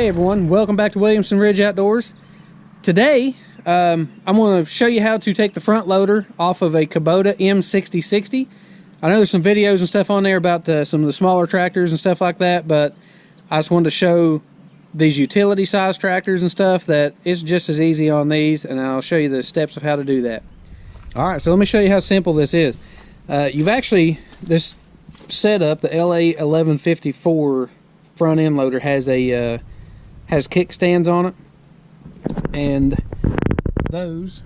Hey everyone, welcome back to Williamson Ridge Outdoors. Today, I'm going to show you how to take the front loader off of a Kubota M6060. I know there's some videos and stuff on there about some of the smaller tractors and stuff like that, but I just wanted to show these utility size tractors and stuff that it's just as easy on these, and I'll show you the steps of how to do that. Alright, so let me show you how simple this is. This setup, the LA1154 front end loader, has kickstands on it, and those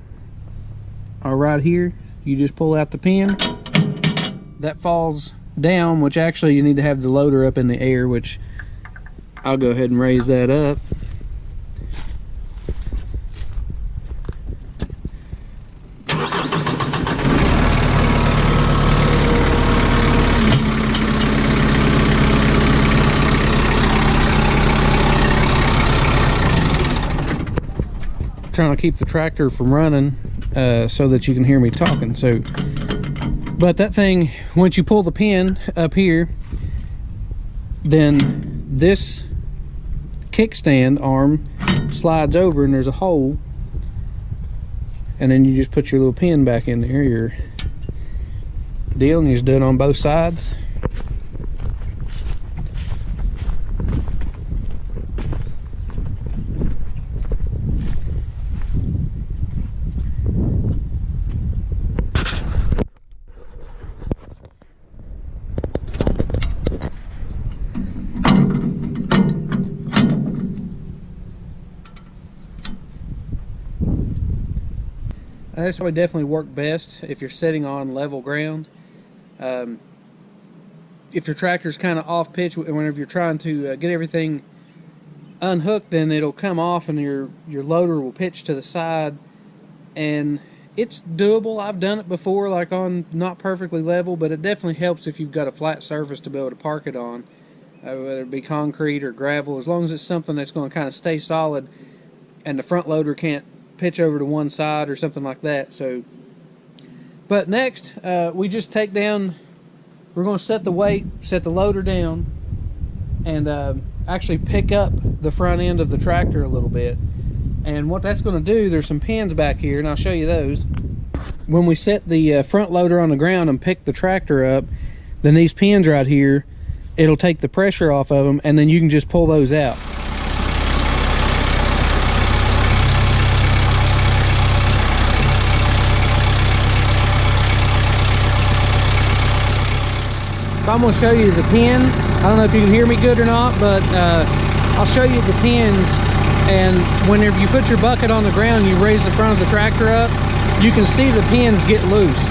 are right here. You just pull out the pin that falls down, which actually you need to have the loader up in the air, which I'll go ahead and raise that up. Trying to keep the tractor from running so that you can hear me talking. But that thing, once you pull the pin up here, then this kickstand arm slides over and there's a hole, and then you just put your little pin back in there, your deal, and you just do it on both sides. This would definitely work best if you're sitting on level ground. If your tractor's kind of off pitch, whenever you're trying to get everything unhooked, then it'll come off and your loader will pitch to the side, and it's doable. I've done it before, like on not perfectly level, but it definitely helps if you've got a flat surface to be able to park it on, whether it be concrete or gravel, as long as it's something that's going to kind of stay solid and the front loader can't pitch over to one side or something like that. So, but next we just take down, we're going to set the weight, set the loader down, and actually pick up the front end of the tractor a little bit. And what that's going to do, there's some pins back here, and I'll show you those. When we set the front loader on the ground and pick the tractor up, then these pins right here, it'll take the pressure off of them, and then you can just pull those out. So I'm going to show you the pins. I don't know if you can hear me good or not, but I'll show you the pins. And whenever you put your bucket on the ground, you raise the front of the tractor up, you can see the pins get loose.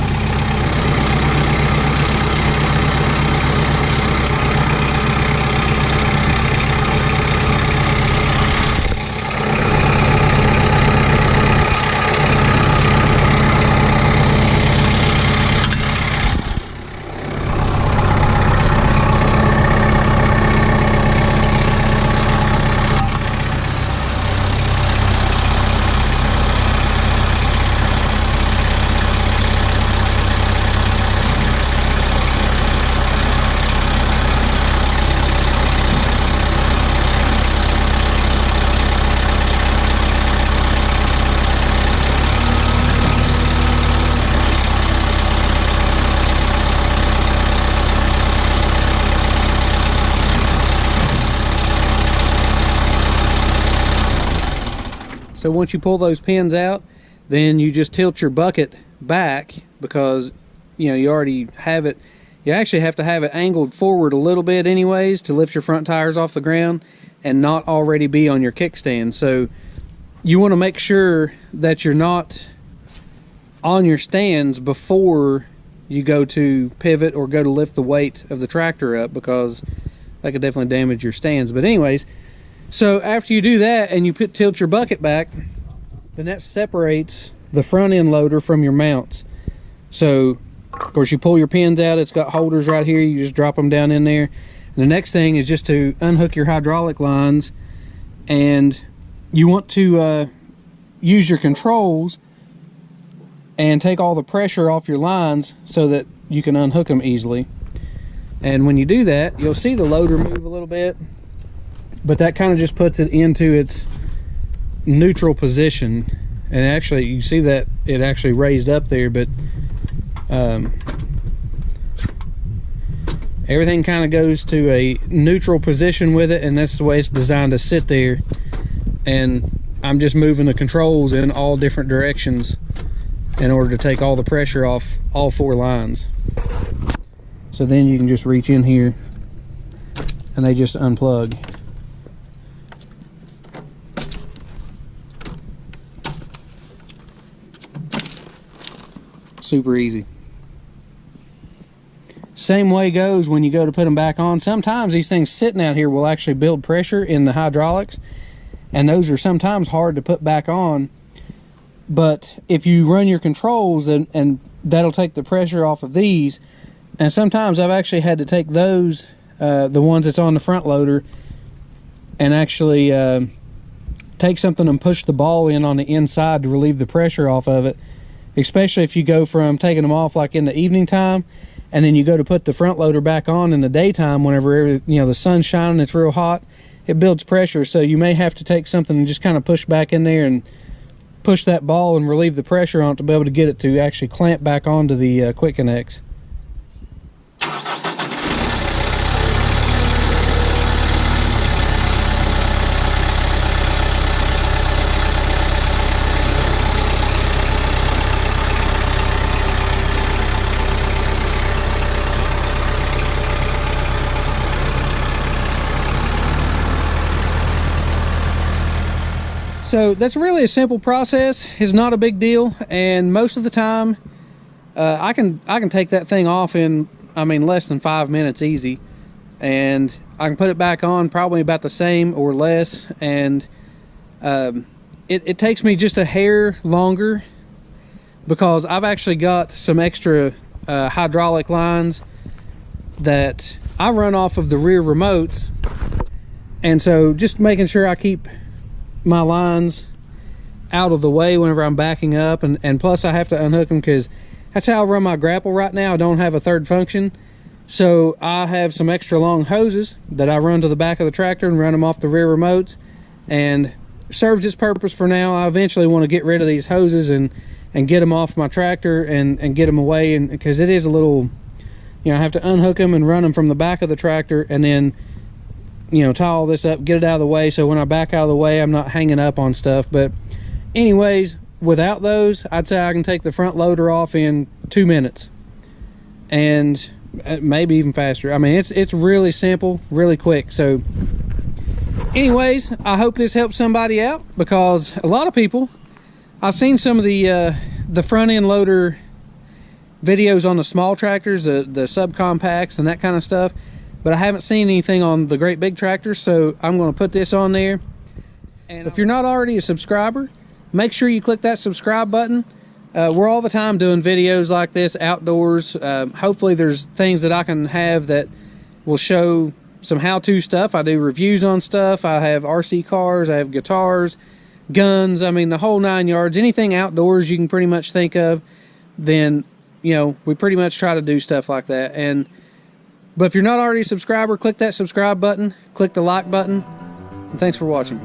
So once you pull those pins out, then you just tilt your bucket back, because you already have it. You actually have to have it angled forward a little bit anyways to lift your front tires off the ground and not already be on your kickstand. So you want to make sure that you're not on your stands before you go to pivot or go to lift the weight of the tractor up, because that could definitely damage your stands. But anyways, so after you do that and you tilt your bucket back, then that separates the front end loader from your mounts. So of course you pull your pins out, it's got holders right here, you just drop them down in there. And the next thing is just to unhook your hydraulic lines, and you want to use your controls and take all the pressure off your lines so that you can unhook them easily. And when you do that, you'll see the loader move a little bit. but that kind of just puts it into its neutral position. And actually, you see that it actually raised up there, but everything kind of goes to a neutral position with it, and that's the way it's designed to sit there. And I'm just moving the controls in all different directions in order to take all the pressure off all 4 lines. So then you can just reach in here and they just unplug. Super easy. Same way goes when you go to put them back on. Sometimes these things sitting out here will actually build pressure in the hydraulics, and those are sometimes hard to put back on. But if you run your controls, and that'll take the pressure off of these. And sometimes I've actually had to take those, the ones that's on the front loader, and actually take something and push the ball in on the inside to relieve the pressure off of it. Especially if you go from taking them off like in the evening time, and then you go to put the front loader back on in the daytime whenever the sun's shining, it's real hot, it builds pressure. So you may have to take something and just kind of push back in there and push that ball and relieve the pressure on it to be able to get it to actually clamp back onto the quick connects. So that's really a simple process. It's not a big deal, and most of the time I can take that thing off in less than 5 minutes easy, and I can put it back on probably about the same or less. And it takes me just a hair longer because I've actually got some extra hydraulic lines that I run off of the rear remotes, and so just making sure I keep my lines out of the way whenever I'm backing up, and plus I have to unhook them because that's how I run my grapple right now. I don't have a third function, so I have some extra long hoses that I run to the back of the tractor and run them off the rear remotes, and serves its purpose for now. I eventually want to get rid of these hoses and get them off my tractor and get them away, and because it is a little, I have to unhook them and run them from the back of the tractor, and then tie all this up, get it out of the way, so when I back out of the way I'm not hanging up on stuff. But anyways, without those, I'd say I can take the front loader off in 2 minutes, and maybe even faster. It's really simple, really quick. So anyways, I hope this helps somebody out, because a lot of people, I've seen some of the front end loader videos on the small tractors, the subcompacts and that kind of stuff, but I haven't seen anything on the great big tractors, so I'm going to put this on there. And if you're not already a subscriber, make sure you click that subscribe button. We're all the time doing videos like this outdoors. Hopefully there's things that I can have that will show some how-to stuff. I do reviews on stuff. I have RC cars, I have guitars, guns, the whole 9 yards. Anything outdoors you can pretty much think of, then we pretty much try to do stuff like that. But if you're not already a subscriber, click that subscribe button, click the like button, and thanks for watching.